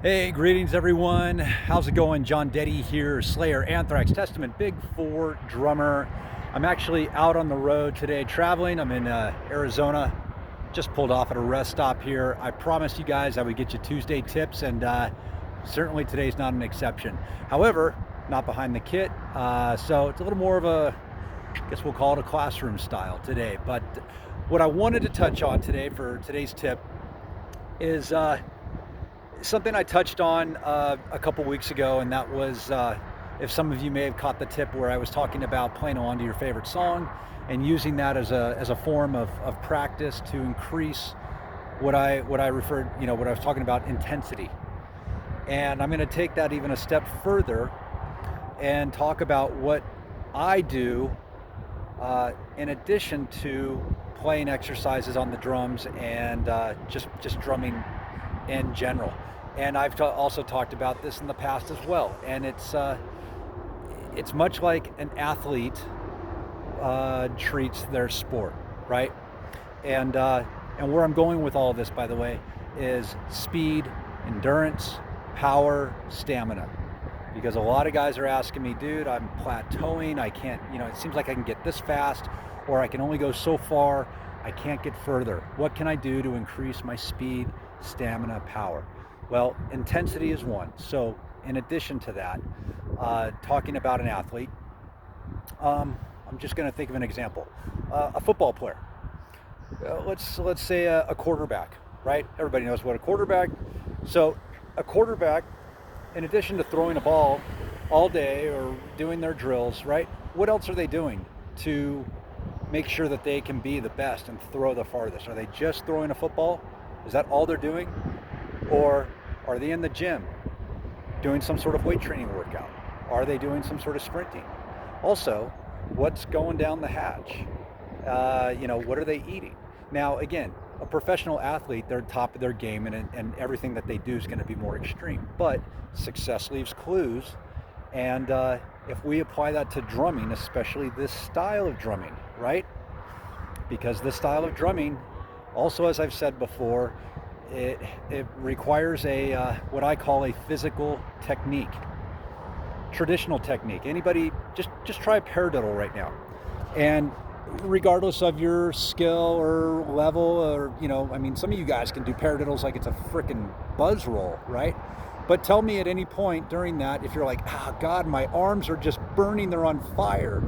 Hey, greetings everyone. How's it going? John Dette here, Slayer, Anthrax, Testament, Big Four drummer. I'm actually out on the road today traveling. I'm in Arizona. Just pulled off at a rest stop here. I promised you guys I would get you Tuesday tips, and certainly today's not an exception. However, not behind the kit, so it's a little more of a, I guess we'll call it a classroom style today. But what I wanted to touch on today for today's tip is something I touched on a couple weeks ago, and that was if some of you may have caught the tip where I was talking about playing along to your favorite song and using that as a form of practice to increase what I referred, what I was talking about, intensity. And I'm going to take that even a step further and talk about what I do in addition to playing exercises on the drums and just drumming in general. And I've also talked about this in the past as well. And it's much like an athlete treats their sport, right? And where I'm going with all of this, by the way, is speed, endurance, power, stamina. Because a lot of guys are asking me, dude, I'm plateauing. I can't, it seems like I can get this fast, or I can only go so far. I can't get further. What can I do to increase my speed, stamina, power? Well, intensity is one. So in addition to that, talking about an athlete, I'm just going to think of an example. A football player. Let's say a quarterback, right? Everybody knows what a quarterback. So a quarterback, in addition to throwing a ball all day or doing their drills, right? What else are they doing to make sure that they can be the best and throw the farthest? Are they just throwing a football? Is that all they're doing? Or are they in the gym doing some sort of weight training workout? Are they doing some sort of sprinting? Also, what's going down the hatch? What are they eating? Now, again, a professional athlete, they're top of their game, and everything that they do is going to be more extreme. But success leaves clues. And if we apply that to drumming, especially this style of drumming, right? Because this style of drumming, also, as I've said before, it requires what I call a physical technique, traditional technique. Anybody, just try a paradiddle right now, and regardless of your skill or level, or some of you guys can do paradiddles like it's a freaking buzz roll, right? But tell me at any point during that if you're like, God, my arms are just burning, they're on fire.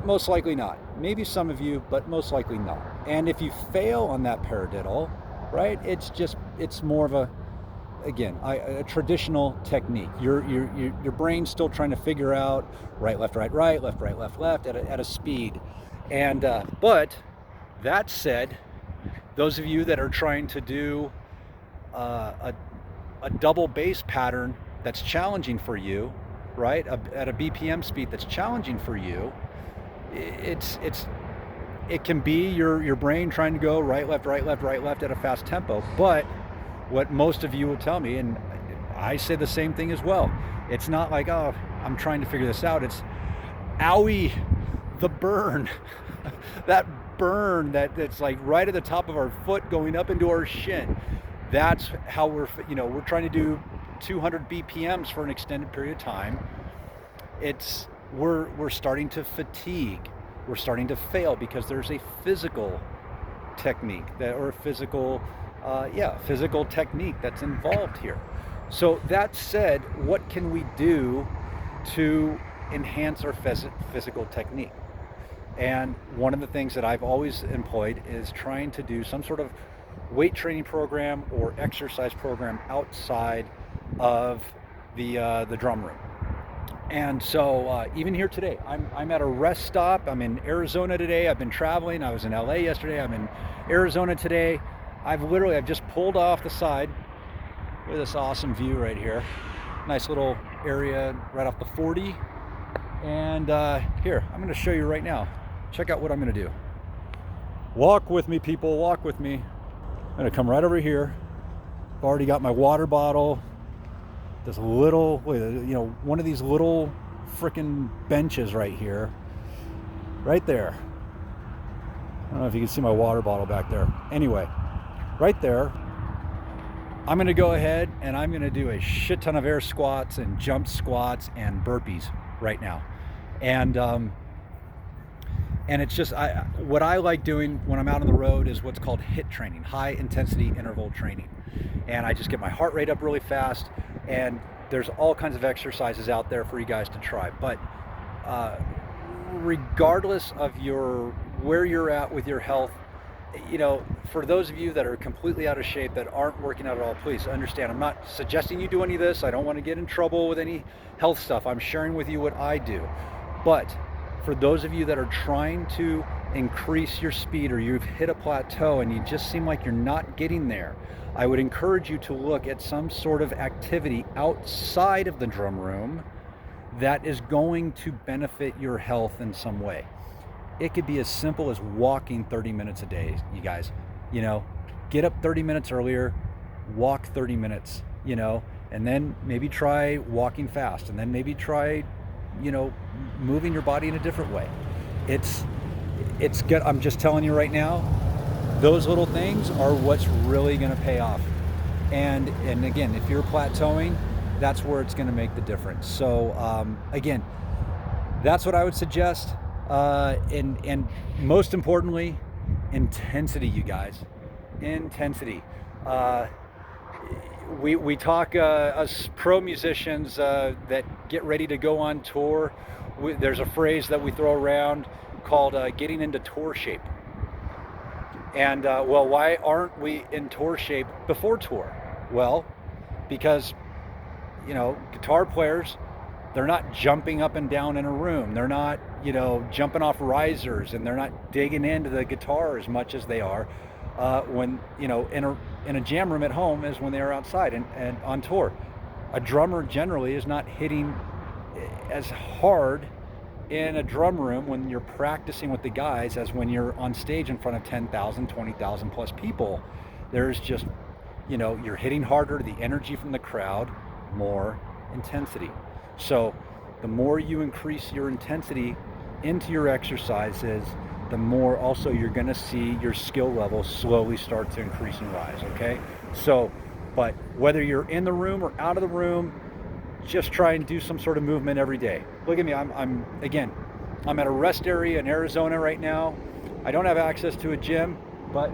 Most likely not. Maybe some of you, but most likely not. And if you fail on that paradiddle, right, it's more of a traditional technique. Your brain's still trying to figure out right, left, left at a speed. And but that said, those of you that are trying to do a double bass pattern that's challenging for you, right, at a BPM speed that's challenging for you, it can be your brain trying to go right, left at a fast tempo. But what most of you will tell me, and I say the same thing as well, it's not like, oh, I'm trying to figure this out. It's, owie, the burn. That burn that's like right at the top of our foot going up into our shin. That's how we're trying to do 200 BPMs for an extended period of time. We're starting to fatigue. We're starting to fail because there's a physical technique physical technique that's involved here. So that said, what can we do to enhance our physical technique? And one of the things that I've always employed is trying to do some sort of weight training program or exercise program outside of the drum room. And so even here today, I'm at a rest stop. I'm in Arizona today. I've been traveling. I was in LA yesterday. I'm in Arizona today. I've just pulled off the side. Look at this awesome view right here. Nice little area right off the 40. And here, I'm going to show you right now. Check out what I'm going to do. Walk with me, people. Walk with me. I'm going to come right over here. I've already got my water bottle. This little, one of these little freaking benches right here. Right there. I don't know if you can see my water bottle back there. Anyway, right there, I'm gonna go ahead and I'm gonna do a shit ton of air squats and jump squats and burpees right now. And and it's just, what I like doing when I'm out on the road is what's called HIIT training, high intensity interval training. And I just get my heart rate up really fast, and there's all kinds of exercises out there for you guys to try. But regardless of where you're at with your health, for those of you that are completely out of shape, that aren't working out at all, please understand, I'm not suggesting you do any of this. I don't want to get in trouble with any health stuff. I'm sharing with you what I do. But for those of you that are trying to increase your speed, or you've hit a plateau and you just seem like you're not getting there, I would encourage you to look at some sort of activity outside of the drum room that is going to benefit your health in some way. It could be as simple as walking 30 minutes a day, you guys. Get up 30 minutes earlier, walk 30 minutes, and then maybe try walking fast, and then maybe try, moving your body in a different way. It's good. I'm just telling you right now, those little things are what's really going to pay off. And again, if you're plateauing, that's where it's going to make the difference. So again, that's what I would suggest. And most importantly, intensity, you guys. Intensity. We talk, us pro musicians that get ready to go on tour, there's a phrase that we throw around called getting into tour shape. And well, why aren't we in tour shape before tour? Well, because guitar players, they're not jumping up and down in a room. They're not, jumping off risers, and they're not digging into the guitar as much as they are when, in a jam room at home, as when they are outside and on tour. A drummer generally is not hitting as hard in a drum room when you're practicing with the guys as when you're on stage in front of 10,000, 20,000 plus people. There's just, you're hitting harder, the energy from the crowd, more intensity. So the more you increase your intensity into your exercises, the more also you're going to see your skill level slowly start to increase and rise. Okay. So, but whether you're in the room or out of the room, just try and do some sort of movement every day. Look at me. I'm at a rest area in Arizona right now. I don't have access to a gym, but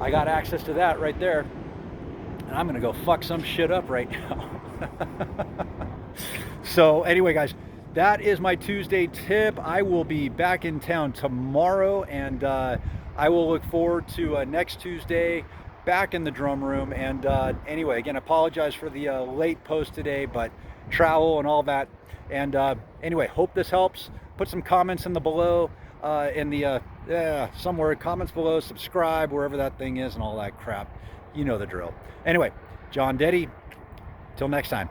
I got access to that right there. And I'm going to go fuck some shit up right now. So anyway, guys, that is my Tuesday tip. I will be back in town tomorrow, and I will look forward to next Tuesday back in the drum room. And anyway, again, apologize for the late post today, but travel and all that. And anyway, hope this helps. Put some comments in the below, in the somewhere, comments below, subscribe wherever that thing is, and all that crap. You know the drill. Anyway, John Dette, till next time.